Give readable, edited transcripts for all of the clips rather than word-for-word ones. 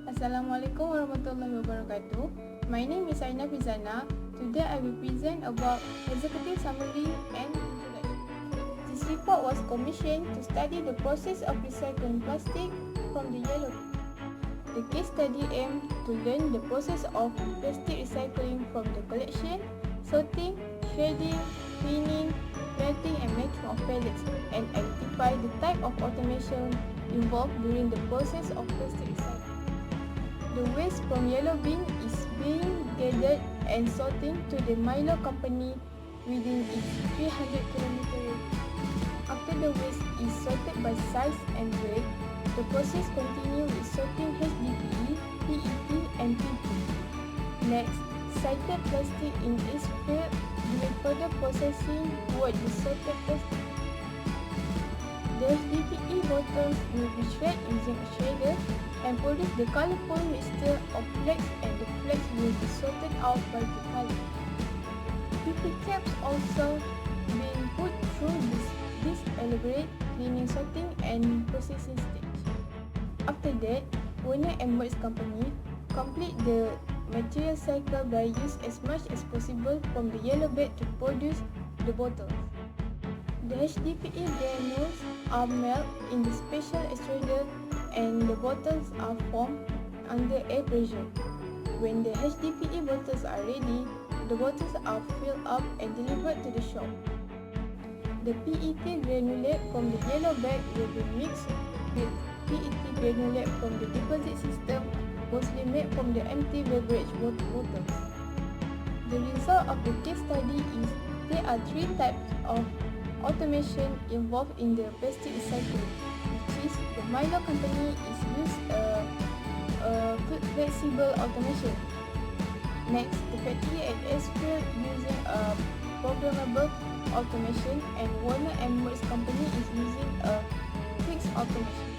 Assalamualaikum warahmatullahi wabarakatuh. My name is Aina Fizana. Today I will present about executive summary and introduction. This report was commissioned to study the process of recycling plastic from the yellow. The case study aimed to learn the process of plastic recycling from the collection, sorting, shredding, cleaning, melting and making of pellets, and identify the type of automation involved during the process of plastic recycling. The waste from yellow bin is being gathered and sorted to the Milo company within its 300 km radius. After the waste is sorted by size and weight, the process continues with sorting HDPE, PET and PP. Next, cited plastic in is filled with further processing toward the sorted plastic. The HDPE bottles will be shredded using a shredder and produce the colorful mixture of flakes, and the flakes will be sorted out by the color. PP caps also being put through this elaborate cleaning, sorting and processing stage. After that, Warner and Merz company complete the material cycle by use as much as possible from the yellow bag to produce the bottles. The HDPE granules are melted in the special extruder and the bottles are formed under air pressure. When the HDPE bottles are ready, the bottles are filled up and delivered to the shop. The PET granulate from the yellow bag will be mixed with PET granulate from the deposit system, mostly made from the empty beverage bottles. The result of the case study is there are three types of automation involved in the plastic recycling, which is the Milo company is used a flexible automation. Next, the factory at Esfield using a programmable automation, and Warner and Merz company is using a fixed automation.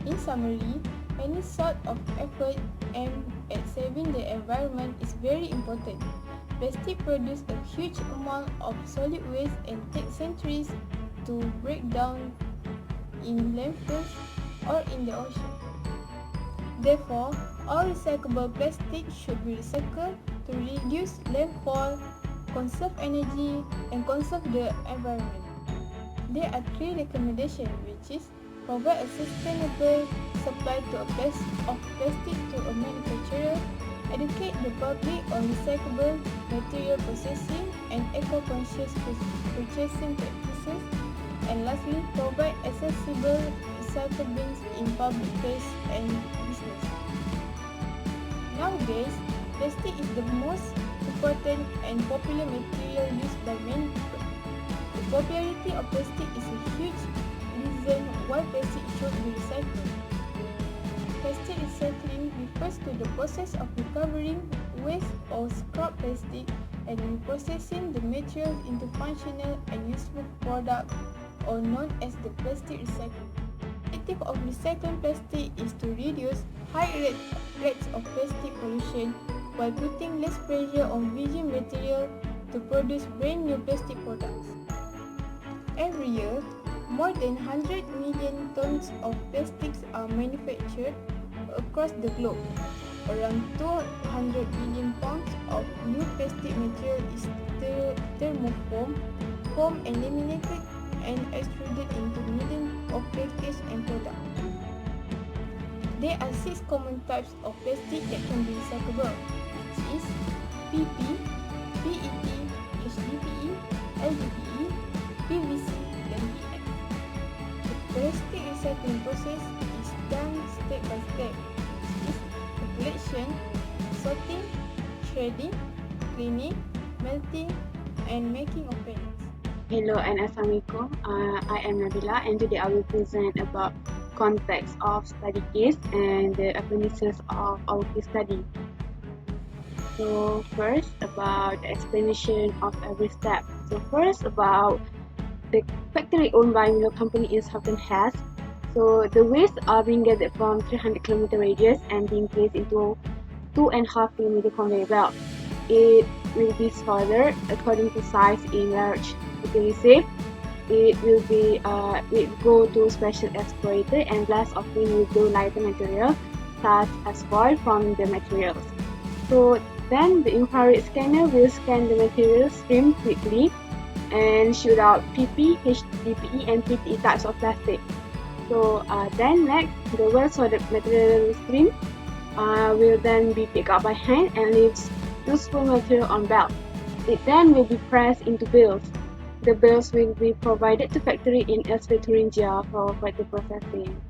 In summary, any sort of effort aimed at saving the environment is very important. Plastic produces a huge amount of solid waste and takes centuries to break down in landfills or in the ocean. Therefore, all recyclable plastic should be recycled to reduce landfall, conserve energy, and conserve the environment. There are three recommendations, which is provide a sustainable supply of plastic to a manufacturer, educate the public on recyclable material processing and eco-conscious purchasing practices, and lastly, provide accessible recycle bins in public place and business. Nowadays, plastic is the most important and popular material used by many people. The popularity of plastic is a huge reason why plastic should be recycled. Plastic recycling refers to the process of recovering waste or scrap plastic and reprocessing the materials into functional and useful products, or known as the plastic recycling. The objective of recycling plastic is to reduce high rates of plastic pollution while putting less pressure on virgin material to produce brand new plastic products. Every year, more than 100 million tons of plastics are manufactured across the globe. Around 200 billion pounds of new plastic material is thermoformed, formed and laminated and extruded into millions of packages and products. There are 6 common types of plastic that can be recyclable, which is PP, PET, HDPE, LDPE, PVC, and PX. The plastic recycling process is done step by step, which is the collection, sorting, shredding, cleaning, melting, and making of pellets. Hello and Assalamualaikum. I am Nabila, and today I will present about context of study case and the appendices of our case study. So first about the explanation of every step. So first about the factory owned by Milo company in Southern Hesse. So the waste are being gathered from 300 km radius and being placed into 2.5 km conveyor belt. It will be sorted according to size in large receive. It will be go to special aspirator and blast of clean with blue lighter material such as foil from the materials. So then the infrared scanner will scan the material stream quickly and shoot out PP, HDPE and PTE types of plastic. So then next, the well-sorted material stream will then be picked up by hand and leaves useful material on belt. It then will be pressed into bales. The bales will be provided to factory in Elsewhere Thuringia for further processing.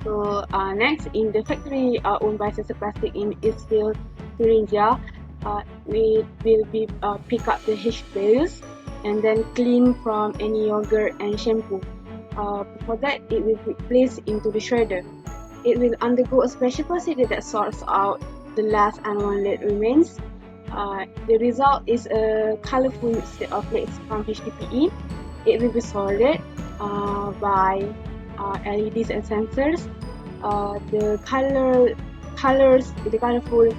So next, in the factory owned by Sesa Plastic in Eastfield, Thuringia, we will be pick up the H bales and then clean from any yogurt and shampoo. Before that, it will be placed into the shredder. It will undergo a special procedure that sorts out the last unwanted remains. The result is a colorful mixture of flakes from HDPE. It will be sorted by LEDs and sensors. The colorful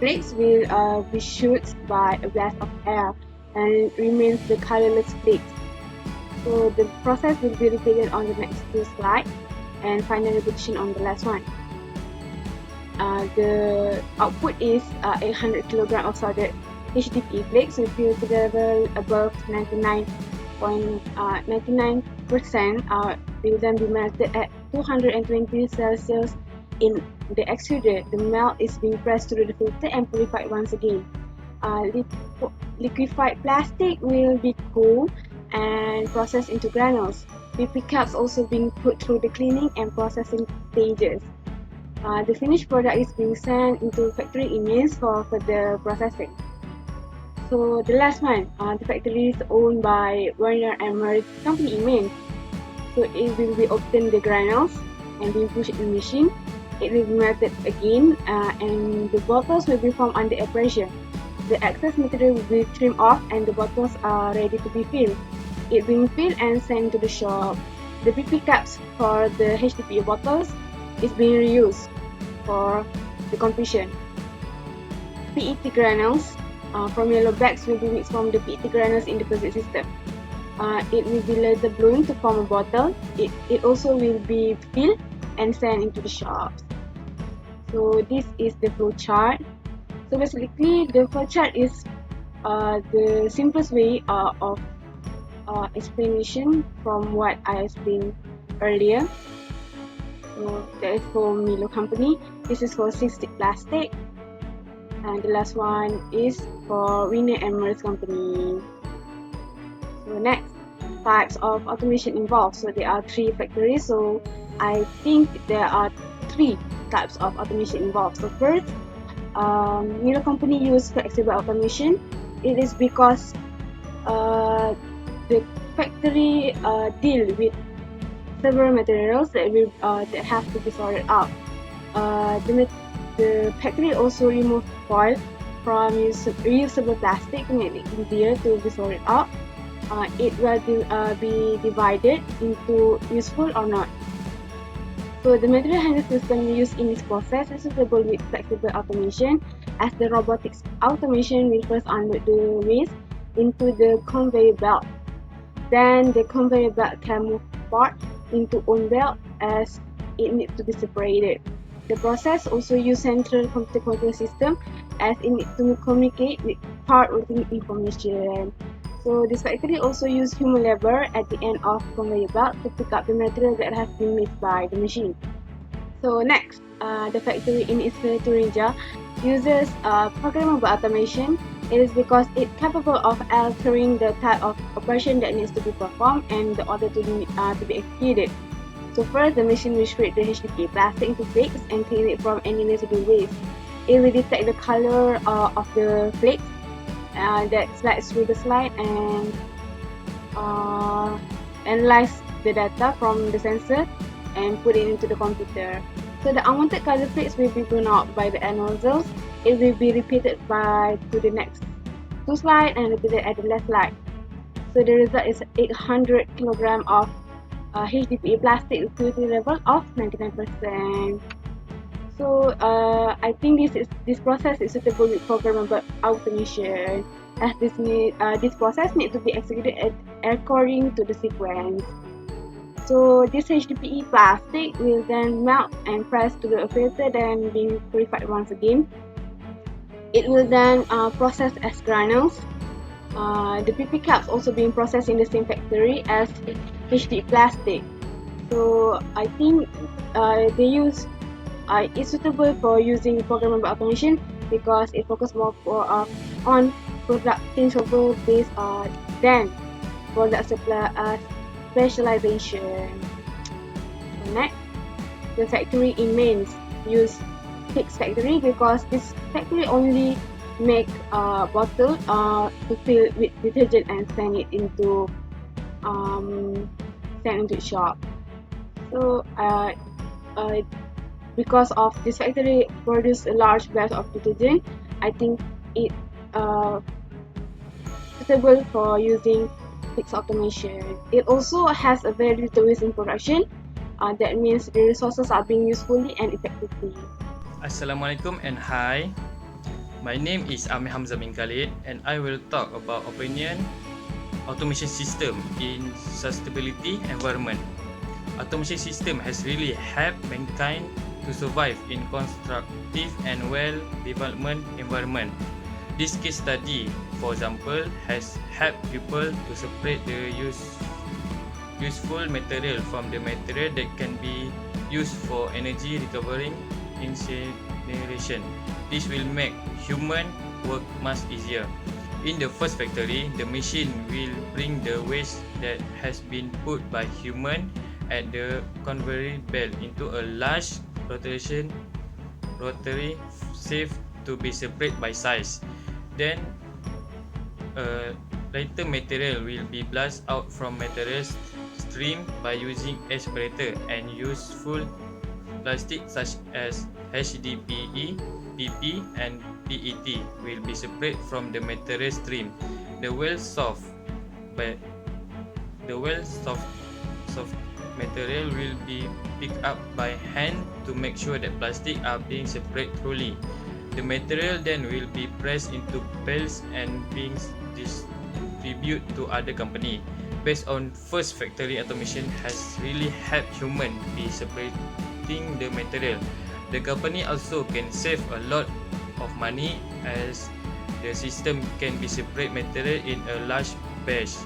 flakes will be shot by a blast of air and remains the colorless flakes. So the process will be repeated on the next two slides and final repetition on the last one. The output is 800 kg of sorted HDPE flakes with purity level above 99% will then be melted at 220 Celsius in the extruder. The melt is being pressed through the filter and purified once again. Liquefied plastic will be cooled and processed into granules. PP caps also being put through the cleaning and processing stages. The finished product is being sent into factory in Minsk for further processing. So the last one, the factory is owned by Werner and Merz company in Minsk. So it will be obtain the granules and be pushed in the machine. It will be melted again and the bottles will be formed under pressure. The excess material will be trimmed off and the bottles are ready to be filled. It being filled and sent to the shop. The PP caps for the HDPE bottles is being reused for the completion. PET granules from yellow bags will be mixed from the PET granules in the deposit system. It will be laser blown to form a bottle. It also will be filled and sent into the shops. So this is the flow chart. So basically, the flow chart is the simplest way of explanation from what I explained earlier. So that is for Milo company. This is for Cystic Plastic, and the last one is for Werner and Merz company. So next, types of automation involved. So there are 3 factories. So I think there are 3 types of automation involved. So first, Milo company use flexible automation. It is because the factory deal with several materials that have to be sorted out. The factory also remove foil from reusable plastic to make it easier to be sorted out. It will be divided into useful or not. So the material handling system used in this process is suitable with flexible automation, as the robotics automation will first unload the waste into the conveyor belt. Then the conveyor belt can move part into own belt as it needs to be separated. The process also uses central computer control system as it needs to communicate with part routing information. So this factory also uses human labor at the end of conveyor belt to pick up the material that has been missed by the machine. So next, the factory in Eastfield Thuringia uses programmable automation. It is because it's capable of altering the type of operation that needs to be performed and the order to be executed. So first, the machine will shred the HDPE plastic into flakes and clean it from any residual waste. It will detect the color of the flakes that slides through the slide and analyze the data from the sensor and put it into the computer. So the unwanted color flakes will be blown out by the air nozzles. It will be repeated to the next 2 slides and repeated at the last slide. So the result is 800 kg of HDPE plastic with purity level of 99%. So I think this process is suitable with programmable automation, as this process needs to be executed according to the sequence. So this HDPE plastic will then melt and press to the filter, then being purified once again. It will then process as granules. The PP caps also being processed in the same factory as HDPE plastic. So I think it's suitable for using programmable automation because it focuses more on product changeover based than product specialization. Next, the factory in Mainz use fixed factory because this factory only make a bottle to fill with detergent and send into shop. So because of this factory produce a large batch of detergent, I think it suitable for using fixed automation. It also has a very little waste in production. That means the resources are being used fully and effectively. Assalamualaikum and hi. My name is Amir Hamzah bin Khalid and I will talk about opinion automation system in sustainability environment. Automation system has really helped mankind to survive in constructive and well development environment. This case study, for example, has helped people to separate the useful material from the material that can be used for energy recovering incineration. This will make human work much easier. In the first factory, the machine will bring the waste that has been put by human at the conveyor belt into a large rotary safe to be separate by size. Then lighter material will be blasted out from material stream by using aspirator, and useful plastic such as HDPE, PP and PET will be separate from the material stream. The soft material will be picked up by hand to make sure that plastic are being separated thoroughly. The material then will be pressed into bales and being distributed to other company. Based on first factory, automation has really helped human be separating the material. The company also can save a lot of money as the system can be separate material in a large batch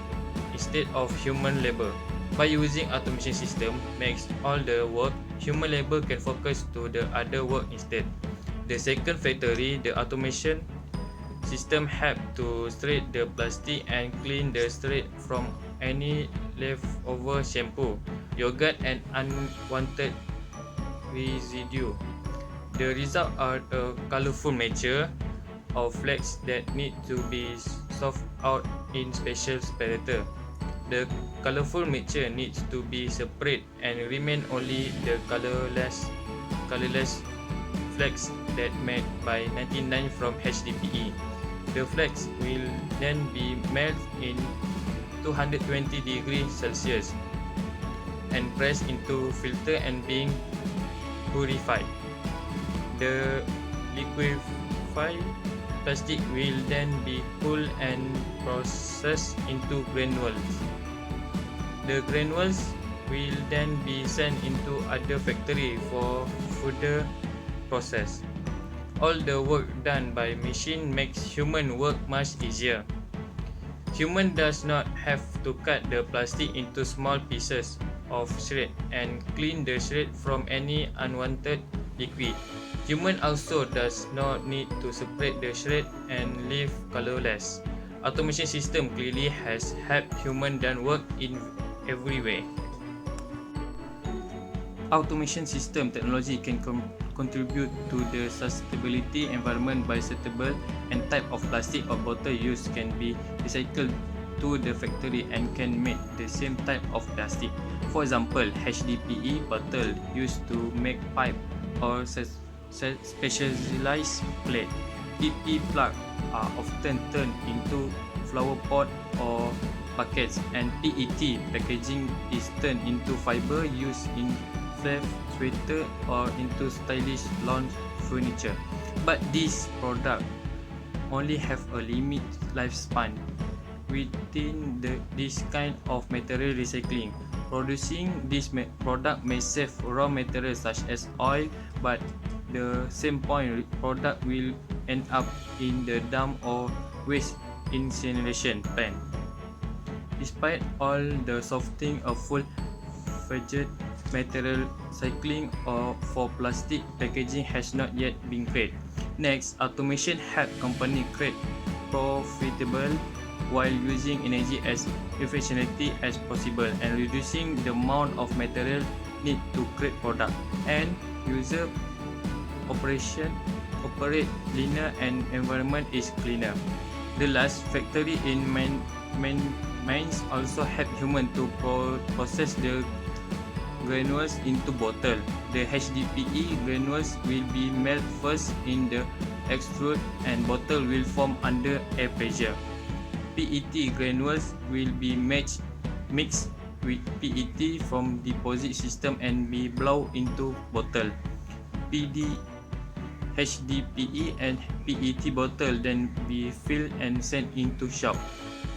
instead of human labor. By using automation system makes all the work, human labor can focus to the other work instead. The second factory, the automation system help to strip the plastic and clean the strip from any leftover shampoo, yogurt and unwanted residue. The result are a colorful mixture of flakes that need to be sorted out in special separator. The colorful mixture needs to be separate and remain only the colorless flakes that made by 99 from HDPE. The flakes will then be melted in 220 degrees Celsius and pressed into filter and being purified. The liquefied plastic will then be cooled and processed into granules. The granules will then be sent into other factory for further process. All the work done by machine makes human work much easier. Human does not have to cut the plastic into small pieces of shred and clean the shred from any unwanted liquid. Human also does not need to separate the shred and leave colorless. Automation system clearly has helped human done work in every way. Automation system technology can contribute to the sustainability environment by suitable and type of plastic or bottle used can be recycled to the factory and can make the same type of plastic. For example, HDPE bottle used to make pipe or specialized plate. PP plug are often turned into flower pot or buckets, and PET packaging is turned into fiber used in flash sweater or into stylish lawn furniture. But these products only have a limited lifespan within this kind of material recycling. Producing this product may save raw materials such as oil, but the same point product will end up in the dump or waste incineration plant. Despite all the softening, a full-fledged material cycling for plastic packaging has not yet been created. Next, automation help company create profitable while using energy as efficiently as possible and reducing the amount of material need to create product, and user operate leaner and environment is cleaner. The last, factory in mines also help human to process the granules into bottle. The HDPE granules will be melt first in the extrude and bottle will form under air pressure. PET granules will be mixed with PET from deposit system and be blown into bottle. HDPE and PET bottle then be filled and sent into shop.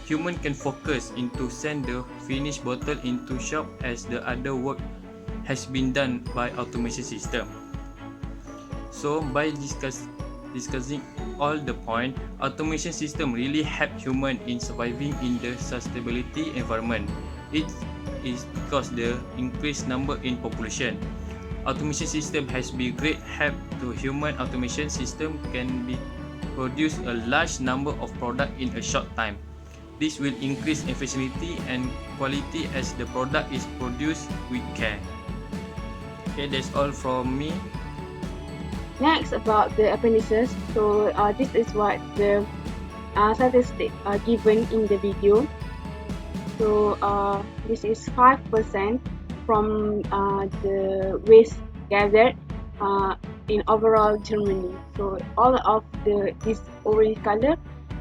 Human can focus into send the finished bottle into shop as the other work has been done by automation system. So by discussing all the point, automation system really help human in surviving in the sustainability environment. It is because the increased number in population. Automation system has been great help to human. Automation system can be produce a large number of product in a short time. This will increase efficiency and quality as the product is produced with care. Okay, that's all from me. Next, about the apprentices. So this is what the statistics are given in the video. So this is 5% from the waste gathered in overall Germany. So all of this orange color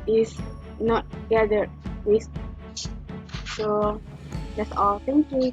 is not gathered waste. So that's all. Thank you.